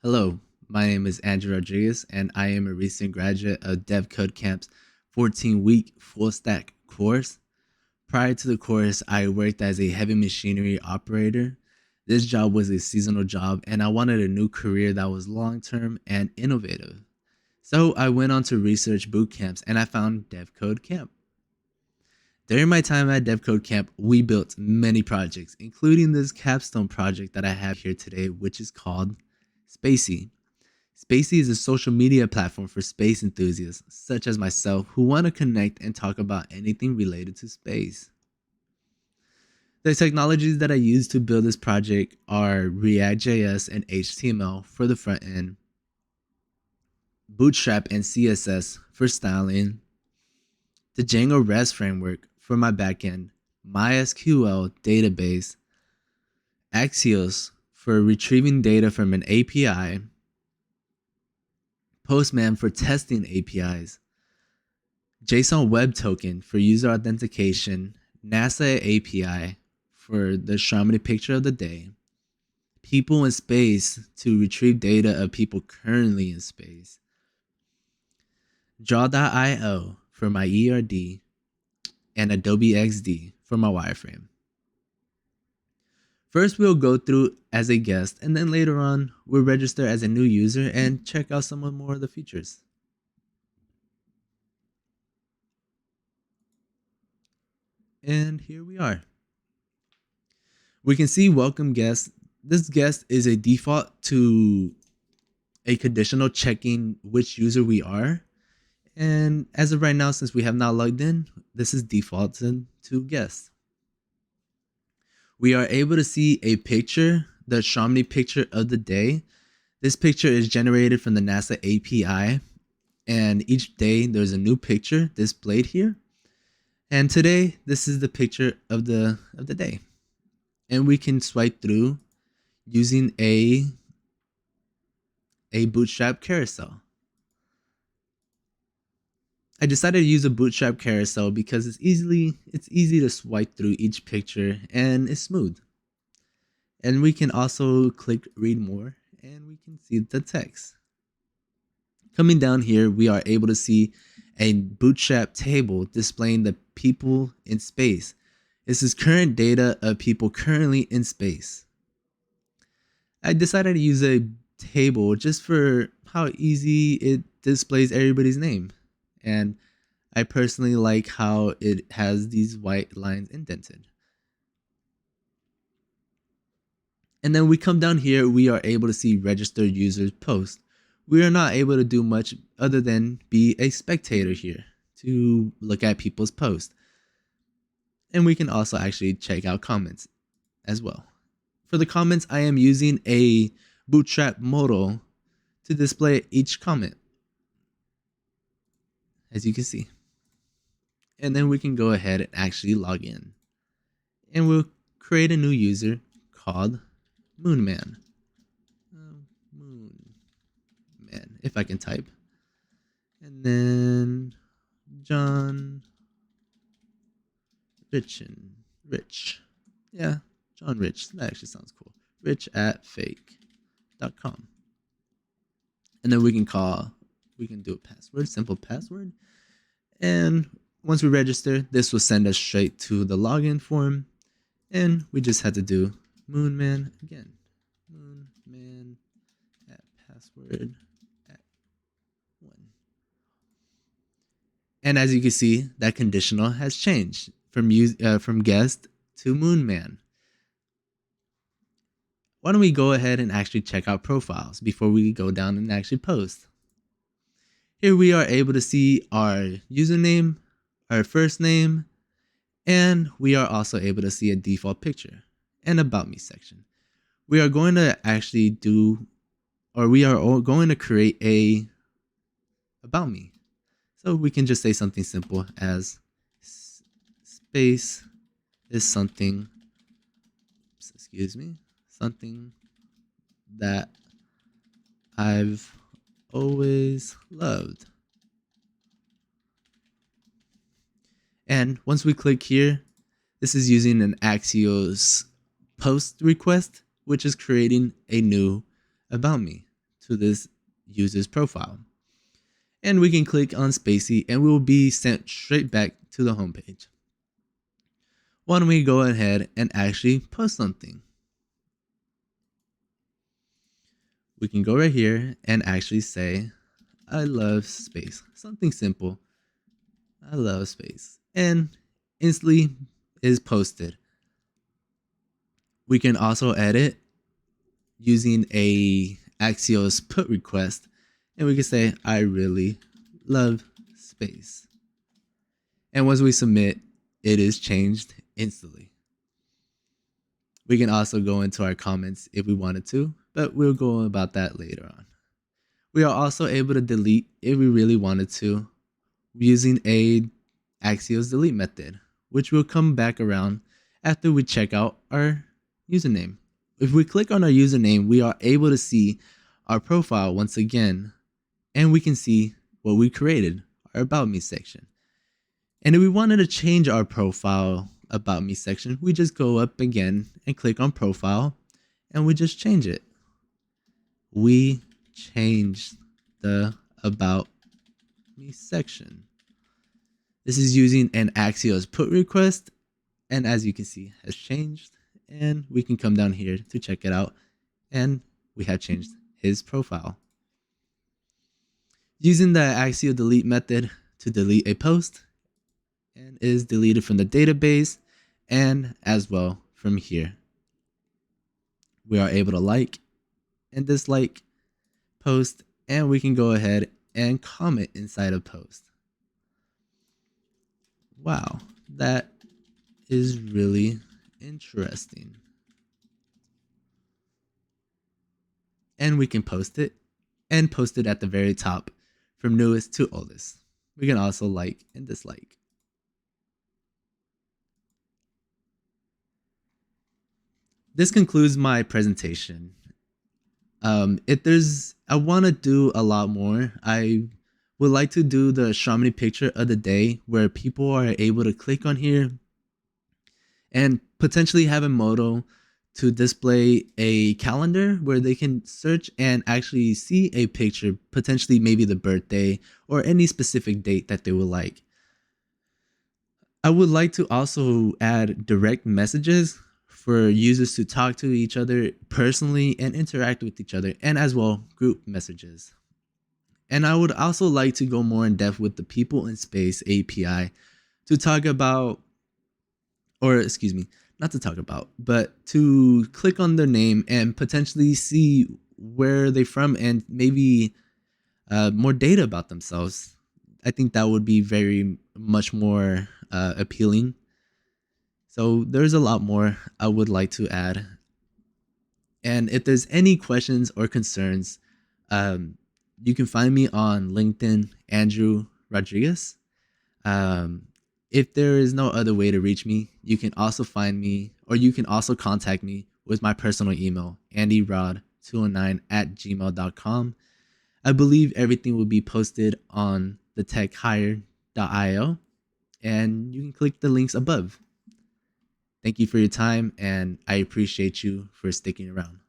Hello, my name is Andrew Rodriguez, and I am a recent graduate of devCodeCamp's 14-week full-stack course. Prior to the course, I worked as a heavy machinery operator. This job was a seasonal job, and I wanted a new career that was long-term and innovative. So I went on to research boot camps, and I found devCodeCamp. During my time at devCodeCamp, we built many projects, including this capstone project that I have here today, which is called Spacey. Spacey is a social media platform for space enthusiasts, such as myself, who want to connect and talk about anything related to space. The technologies that I use to build this project are React.js and HTML for the front end, Bootstrap and CSS for styling, the Django REST framework for my backend, MySQL database, Axios for retrieving data from an API, Postman for testing APIs, JSON Web Token for user authentication, NASA API for the Shramini picture of the day, People in Space to retrieve data of people currently in space, Draw.io for my ERD, and Adobe XD for my wireframe. First, we'll go through as a guest, and then later on, we'll register as a new user and check out some more of the features. And here we are. We can see welcome guest. This guest is a default to a conditional checking which user we are. And as of right now, since we have not logged in, this is defaulted to guest. We are able to see a picture, the Shramini picture of the day. This picture is generated from the NASA API, and each day there's a new picture displayed here. And today, this is the picture of the day. And we can swipe through using a Bootstrap carousel. I decided to use a Bootstrap carousel because it's easy to swipe through each picture and it's smooth. And we can also click read more and we can see the text. Coming down here, we are able to see a Bootstrap table displaying the people in space. This is current data of people currently in space. I decided to use a table just for how easy it displays everybody's name. And I personally like how it has these white lines indented. And then we come down here, we are able to see registered users post. We are not able to do much other than be a spectator here to look at people's posts. And we can also actually check out comments as well. For the comments, I am using a Bootstrap modal to display each comment, as you can see. And then we can go ahead and actually log in. And we'll create a new user called Moonman. Moonman, if I can type. And then John Rich. Yeah, John Rich. That actually sounds cool. rich@fake.com. And then we can do a password, simple password. And once we register, this will send us straight to the login form. And we just had to do Moonman again. Moonman at password at 1. And as you can see, that conditional has changed from guest to Moonman. Why don't we go ahead and actually check out profiles before we go down and actually post. Here we are able to see our username, our first name, and we are also able to see a default picture and about me section. We are going to actually going to create a about me. So we can just say something simple as space is something that I've always loved. And once we click here, this is using an Axios post request, which is creating a new about me to this user's profile. And we can click on Spacey and we will be sent straight back to the homepage. Why don't we go ahead and actually post something? We can go right here and actually say, I love space. Something simple. I love space. And instantly is posted. We can also edit using a Axios put request. And we can say, I really love space. And once we submit, it is changed instantly. We can also go into our comments if we wanted to, but we'll go about that later on. We are also able to delete if we really wanted to using a Axios delete method, which will come back around after we check out our username. If we click on our username, we are able to see our profile once again, and we can see what we created, our About Me section. And if we wanted to change our profile About Me section, we just go up again and click on Profile, and we just change it. We changed the About Me section. This is using an Axios put request, and as you can see, has changed. And we can come down here to check it out, and we have changed his profile. Using the Axios delete method to delete a post, and is deleted from the database and as well from here. We are able to like and dislike post, and we can go ahead and comment inside of post. Wow, that is really interesting. And we can post it and post it at the very top from newest to oldest. We can also like and dislike. This concludes my presentation. I want to do a lot more. I would like to do the Show Me Picture of the Day, where people are able to click on here and potentially have a modal to display a calendar where they can search and actually see a picture, potentially maybe the birthday or any specific date that they would like. I would like to also add direct messages for users to talk to each other personally and interact with each other, and as well group messages. And I would also like to go more in depth with the People in Space API to talk about, or excuse me, not to talk about, but to click on their name and potentially see where they're from and maybe more data about themselves. I think that would be very much more appealing. So there's a lot more I would like to add. And if there's any questions or concerns, you can find me on LinkedIn, Andrew Rodriguez. If there is no other way to reach me, you can also find me, or you can also contact me with my personal email, andyrod209@gmail.com. I believe everything will be posted on the techhire.io, and you can click the links above. Thank you for your time, and I appreciate you for sticking around.